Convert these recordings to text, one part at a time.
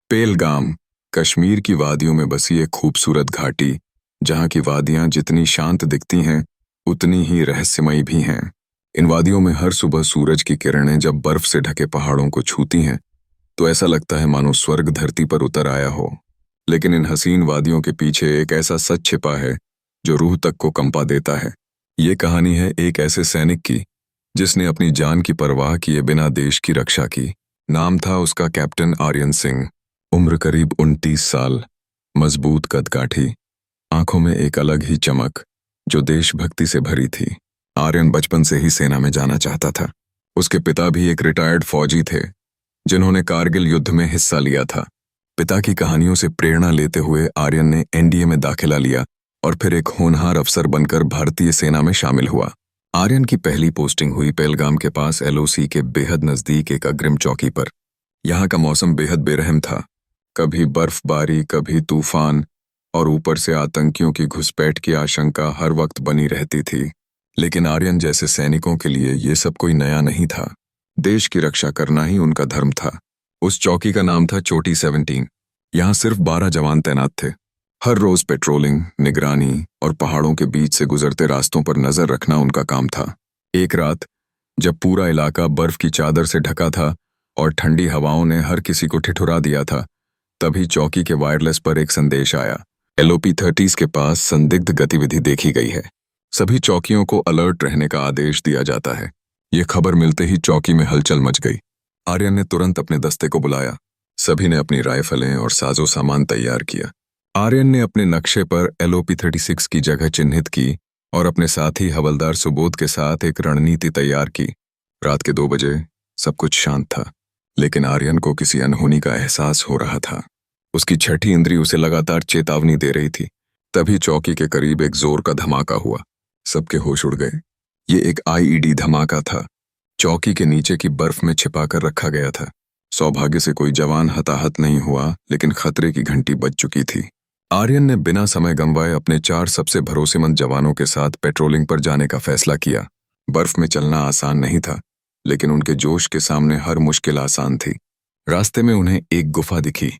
पेलगाम कश्मीर की वादियों में बसी एक खूबसूरत घाटी, जहाँ की वादियाँ जितनी शांत दिखती हैं उतनी ही रहस्यमयी भी हैं। इन वादियों में हर सुबह सूरज की किरणें जब बर्फ से ढके पहाड़ों को छूती हैं तो ऐसा लगता है मानो स्वर्ग धरती पर उतर आया हो। लेकिन इन हसीन वादियों के पीछे एक ऐसा सच छिपा है जो रूह तक को कंपा देता है। ये कहानी है एक ऐसे सैनिक की जिसने अपनी जान की परवाह किए बिना देश की रक्षा की। नाम था उसका कैप्टन आर्यन सिंह। उम्र करीब 29 साल, मजबूत कदकाठी, आंखों में एक अलग ही चमक जो देशभक्ति से भरी थी। आर्यन बचपन से ही सेना में जाना चाहता था। उसके पिता भी एक रिटायर्ड फौजी थे जिन्होंने कारगिल युद्ध में हिस्सा लिया था। पिता की कहानियों से प्रेरणा लेते हुए आर्यन ने एनडीए में दाखिला लिया और फिर एक होनहार अफसर बनकर भारतीय सेना में शामिल हुआ। आर्यन की पहली पोस्टिंग हुई पेलगाम के पास एलओसी के बेहद नजदीक एक अग्रिम चौकी पर। यहाँ का मौसम बेहद बेरहम था, कभी बर्फबारी, कभी तूफान और ऊपर से आतंकियों की घुसपैठ की आशंका हर वक्त बनी रहती थी। लेकिन आर्यन जैसे सैनिकों के लिए ये सब कोई नया नहीं था। देश की रक्षा करना ही उनका धर्म था। उस चौकी का नाम था चोटी 17। यहाँ सिर्फ 12 जवान तैनात थे। हर रोज पेट्रोलिंग, निगरानी और पहाड़ों के बीच से गुजरते रास्तों पर नजर रखना उनका काम था। एक रात जब पूरा इलाका बर्फ की चादर से ढका था और ठंडी हवाओं ने हर किसी को ठिठुरा दिया था, तभी चौकी के वायरलेस पर एक संदेश आया। एलओपी 30 के पास संदिग्ध गतिविधि देखी गई है। सभी चौकियों को अलर्ट रहने का आदेश दिया जाता है। ये खबर मिलते ही चौकी में हलचल मच गई। आर्यन ने तुरंत अपने दस्ते को बुलाया। सभी ने अपनी राइफलें और साजो सामान तैयार किया। आर्यन ने अपने नक्शे पर एलओपी 36 की जगह चिन्हित की और अपने साथी हवलदार सुबोध के साथ एक रणनीति तैयार की। रात के 2 बजे सब कुछ शांत था, लेकिन आर्यन को किसी अनहोनी का एहसास हो रहा था। उसकी छठी इंद्री उसे लगातार चेतावनी दे रही थी। तभी चौकी के करीब एक जोर का धमाका हुआ। सबके होश उड़ गए। ये एक आईईडी धमाका था। चौकी के नीचे की बर्फ में छिपा कर रखा गया था। सौभाग्य से कोई जवान हताहत नहीं हुआ, लेकिन खतरे की घंटी बज चुकी थी। आर्यन ने बिना समय गंवाए अपने 4 सबसे भरोसेमंद जवानों के साथ पेट्रोलिंग पर जाने का फैसला किया। बर्फ में चलना आसान नहीं था, लेकिन उनके जोश के सामने हर मुश्किल आसान थी। रास्ते में उन्हें एक गुफा दिखी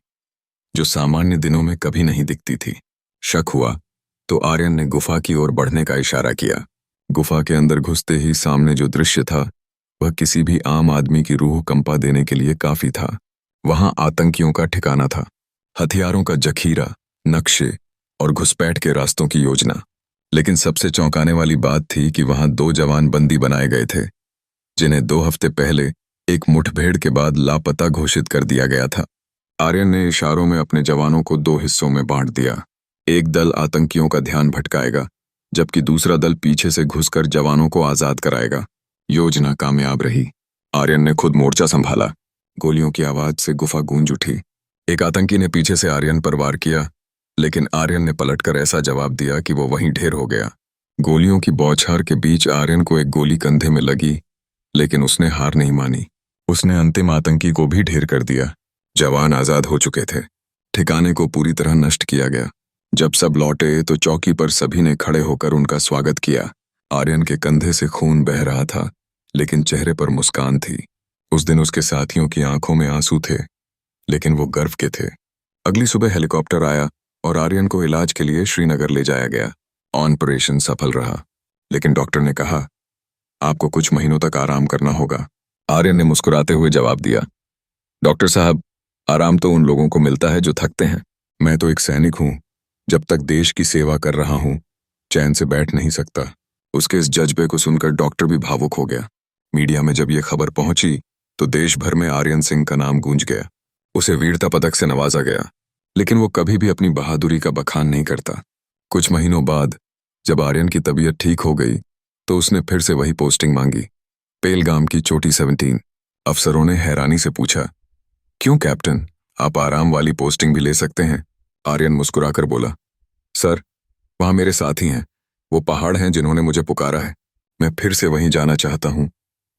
जो सामान्य दिनों में कभी नहीं दिखती थी। शक हुआ तो आर्यन ने गुफा की ओर बढ़ने का इशारा किया। गुफा के अंदर घुसते ही सामने जो दृश्य था वह किसी भी आम आदमी की रूह कंपा देने के लिए काफी था। वहां आतंकियों का ठिकाना था, हथियारों का जखीरा, नक्शे और घुसपैठ के रास्तों की योजना। लेकिन सबसे चौंकाने वाली बात थी कि वहां 2 जवान बंदी बनाए गए थे जिन्हें 2 हफ्ते पहले एक मुठभेड़ के बाद लापता घोषित कर दिया गया था। आर्यन ने इशारों में अपने जवानों को 2 हिस्सों में बांट दिया। एक दल आतंकियों का ध्यान भटकाएगा, जबकि दूसरा दल पीछे से घुसकर जवानों को आजाद कराएगा। योजना कामयाब रही। आर्यन ने खुद मोर्चा संभाला। गोलियों की आवाज से गुफा गूंज उठी। एक आतंकी ने पीछे से आर्यन पर वार किया, लेकिन आर्यन ने पलटकर ऐसा जवाब दिया कि वो वहीं ढेर हो गया। गोलियों की बौछार के बीच आर्यन को एक गोली कंधे में लगी, लेकिन उसने हार नहीं मानी। उसने अंतिम आतंकी को भी ढेर कर दिया। जवान आजाद हो चुके थे। ठिकाने को पूरी तरह नष्ट किया गया। जब सब लौटे तो चौकी पर सभी ने खड़े होकर उनका स्वागत किया। आर्यन के कंधे से खून बह रहा था, लेकिन चेहरे पर मुस्कान थी। उस दिन उसके साथियों की आंखों में आंसू थे, लेकिन वो गर्व के थे। अगली सुबह हेलीकॉप्टर आया और आर्यन को इलाज के लिए श्रीनगर ले जाया गया। ऑपरेशन सफल रहा, लेकिन डॉक्टर ने कहा, आपको कुछ महीनों तक आराम करना होगा। आर्यन ने मुस्कुराते हुए जवाब दिया, डॉक्टर साहब, आराम तो उन लोगों को मिलता है जो थकते हैं। मैं तो एक सैनिक हूं। जब तक देश की सेवा कर रहा हूं, चैन से बैठ नहीं सकता। उसके इस जज्बे को सुनकर डॉक्टर भी भावुक हो गया। मीडिया में जब यह खबर पहुंची तो देश भर में आर्यन सिंह का नाम गूंज गया। उसे वीरता पदक से नवाजा गया, लेकिन वो कभी भी अपनी बहादुरी का बखान नहीं करता। कुछ महीनों बाद जब आर्यन की तबीयत ठीक हो गई तो उसने फिर से वही पोस्टिंग मांगी, पेलगाम की चोटी 17। अफसरों ने हैरानी से पूछा, क्यों कैप्टन, आप आराम वाली पोस्टिंग भी ले सकते हैं? आर्यन मुस्कुराकर बोला, सर, वहां मेरे साथी हैं। वो पहाड़ हैं जिन्होंने मुझे पुकारा है। मैं फिर से वहीं जाना चाहता हूं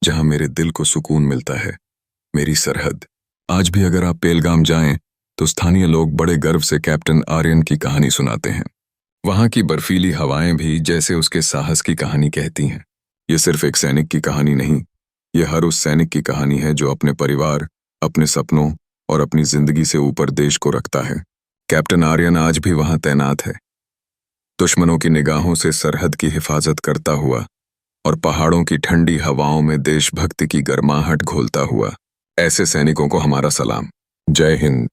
जहां मेरे दिल को सुकून मिलता है, मेरी सरहद। आज भी अगर आप पेलगाम जाएं तो स्थानीय लोग बड़े गर्व से कैप्टन आर्यन की कहानी सुनाते हैं। वहां की बर्फीली हवाएं भी जैसे उसके साहस की कहानी कहती हैं। ये सिर्फ एक सैनिक की कहानी नहीं, ये हर उस सैनिक की कहानी है जो अपने परिवार, अपने सपनों और अपनी जिंदगी से ऊपर देश को रखता है। कैप्टन आर्यन आज भी वहां तैनात है, दुश्मनों की निगाहों से सरहद की हिफाजत करता हुआ और पहाड़ों की ठंडी हवाओं में देशभक्ति की गर्माहट घोलता हुआ। ऐसे सैनिकों को हमारा सलाम। जय हिंद।